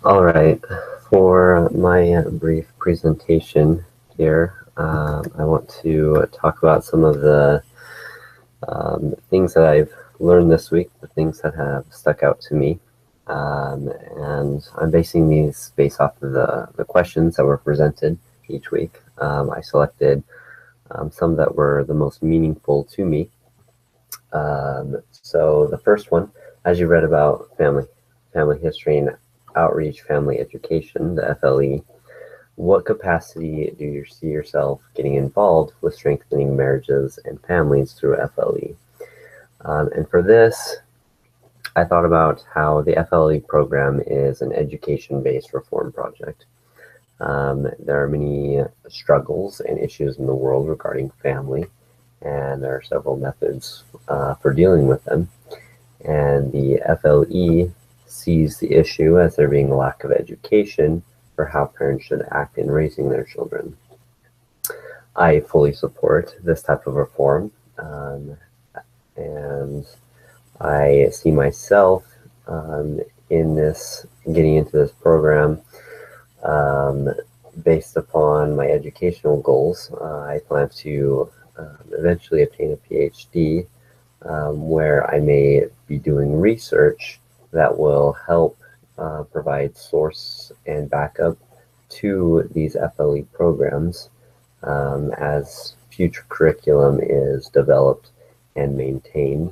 All right, for my brief presentation here, I want to talk about some of the things that I've learned this week, the things that have stuck out to me. And I'm basing these based off of the questions that were presented each week. I selected some that were the most meaningful to me. So the first one, as you read about family history and outreach family education, the FLE, what capacity do you see yourself getting involved with strengthening marriages and families through FLE? And for this, I thought about how the FLE program is an education-based reform project. There are many struggles and issues in the world regarding family, and there are several methods for dealing with them. And the FLE sees the issue as there being a lack of education for how parents should act in raising their children. I fully support this type of reform, and I see myself in this, getting into this program um, based upon my educational goals. I plan to eventually obtain a PhD where I may be doing research that will help provide source and backup to these FLE programs as future curriculum is developed and maintained.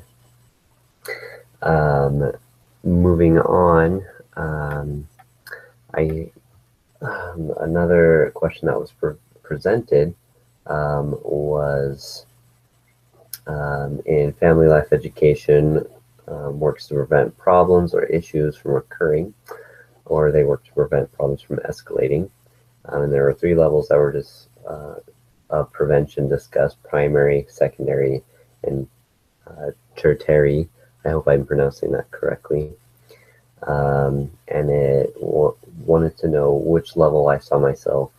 Um, Moving on, I another question that was presented was in family life education works to prevent problems or issues from occurring, or they work to prevent problems from escalating. And there were three levels that were just of prevention discussed: primary, secondary, and tertiary. I hope I'm pronouncing that correctly. And it wanted to know which level I saw myself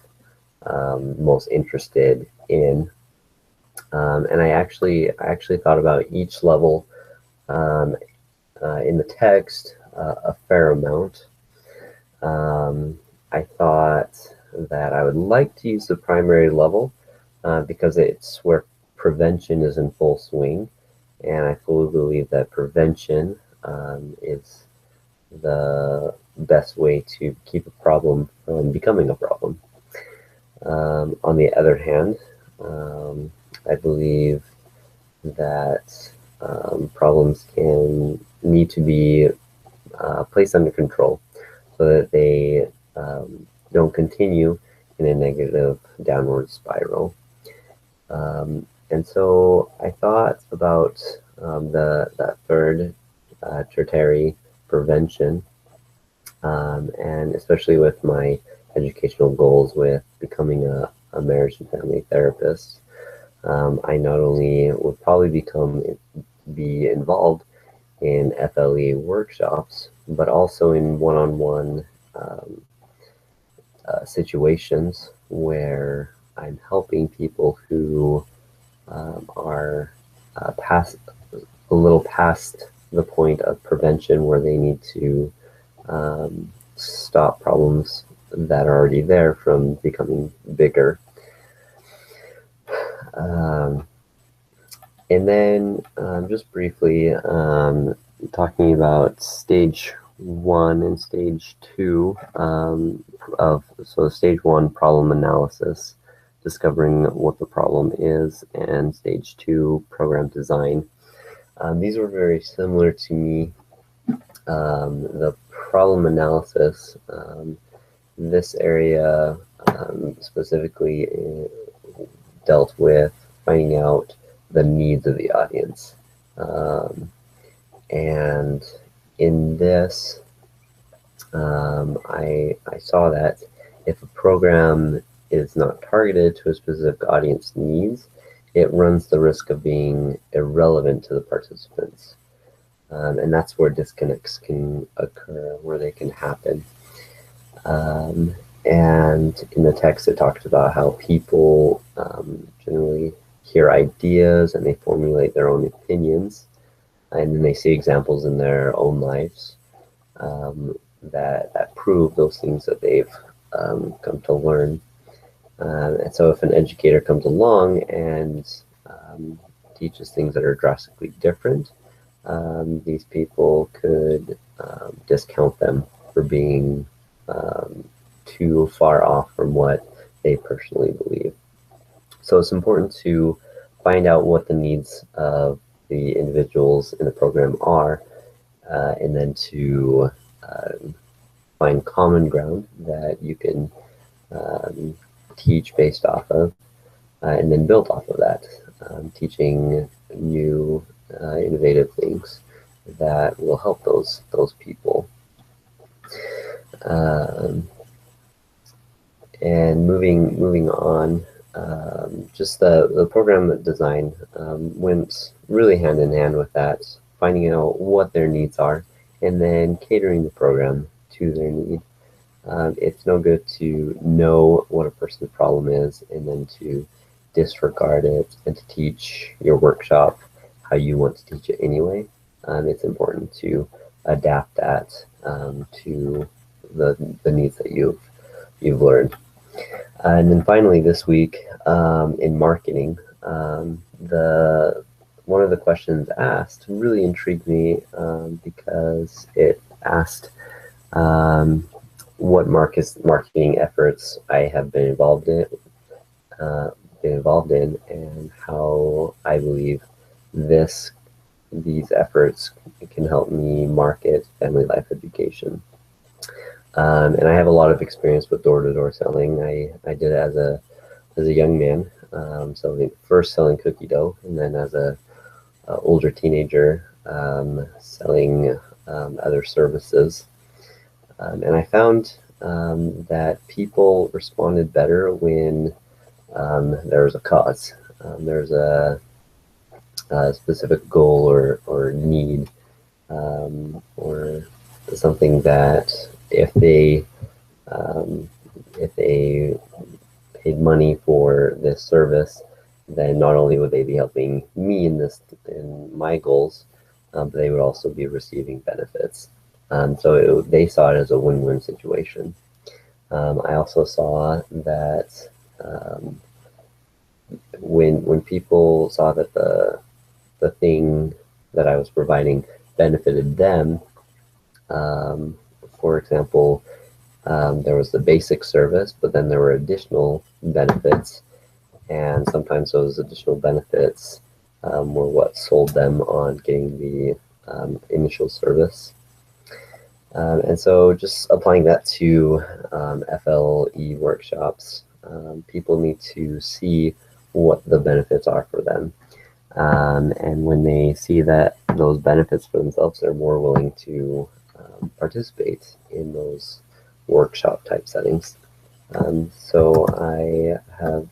most interested in. And I actually thought about each level um, in the text a fair amount. I thought that I would like to use the primary level because it's where prevention is in full swing, and I fully believe that prevention is the best way to keep a problem from becoming a problem. On the other hand, I believe that problems can need to be placed under control so that they don't continue in a negative downward spiral. And so I thought about that third tertiary prevention, and especially with my educational goals with becoming a marriage and family therapist. I not only would probably be involved in FLE workshops, but also in one-on-one situations where I'm helping people who are past a little past the point of prevention, where they need to stop problems that are already there from becoming bigger. Um, and then just briefly talking about stage one and stage two so stage one, problem analysis, discovering what the problem is, and stage two, program design. These were very similar to me. The problem analysis, this area specifically dealt with finding out the needs of the audience. And in this, I saw that if a program is not targeted to a specific audience needs, it runs the risk of being irrelevant to the participants. And that's where disconnects can occur, where they can happen. And in the text, it talked about how people generally hear ideas and they formulate their own opinions, and then they see examples in their own lives. that prove those things that they've come to learn. And so if an educator comes along and teaches things that are drastically different, these people could discount them for being too far off from what they personally believe. So it's important to find out what the needs of the individuals in the program are, and then to find common ground that you can teach based off of, and then build off of that, teaching new innovative things that will help those people. And moving on, just the program design went really hand in hand with that, finding out what their needs are and then catering the program to their need. It's no good to know what a person's problem is and then to disregard it and to teach your workshop how you want to teach it anyway. It's important to adapt that to the needs that you've learned. And then finally this week, in marketing, one of the questions asked really intrigued me because it asked what marketing efforts I have been involved in, and how I believe these efforts can help me market family life education. And I have a lot of experience with door-to-door selling. I did it as a young man, first selling cookie dough, and then as a older teenager, selling other services. And I found that people responded better when there was a cause. There's a specific goal or need, or something that if they paid money for this service, then not only would they be helping me in my goals, but they would also be receiving benefits. So they saw it as a win-win situation. I also saw that when people saw that the thing that I was providing benefited them, for example, there was the basic service, but then there were additional benefits, and sometimes those additional benefits were what sold them on getting the initial service. And so just applying that to FLE workshops, people need to see what the benefits are for them. And when they see that those benefits for themselves, they're more willing to participate in those workshop type settings. So I have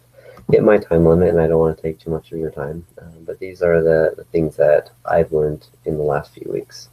hit my time limit and I don't want to take too much of your time, but these are the things that I've learned in the last few weeks.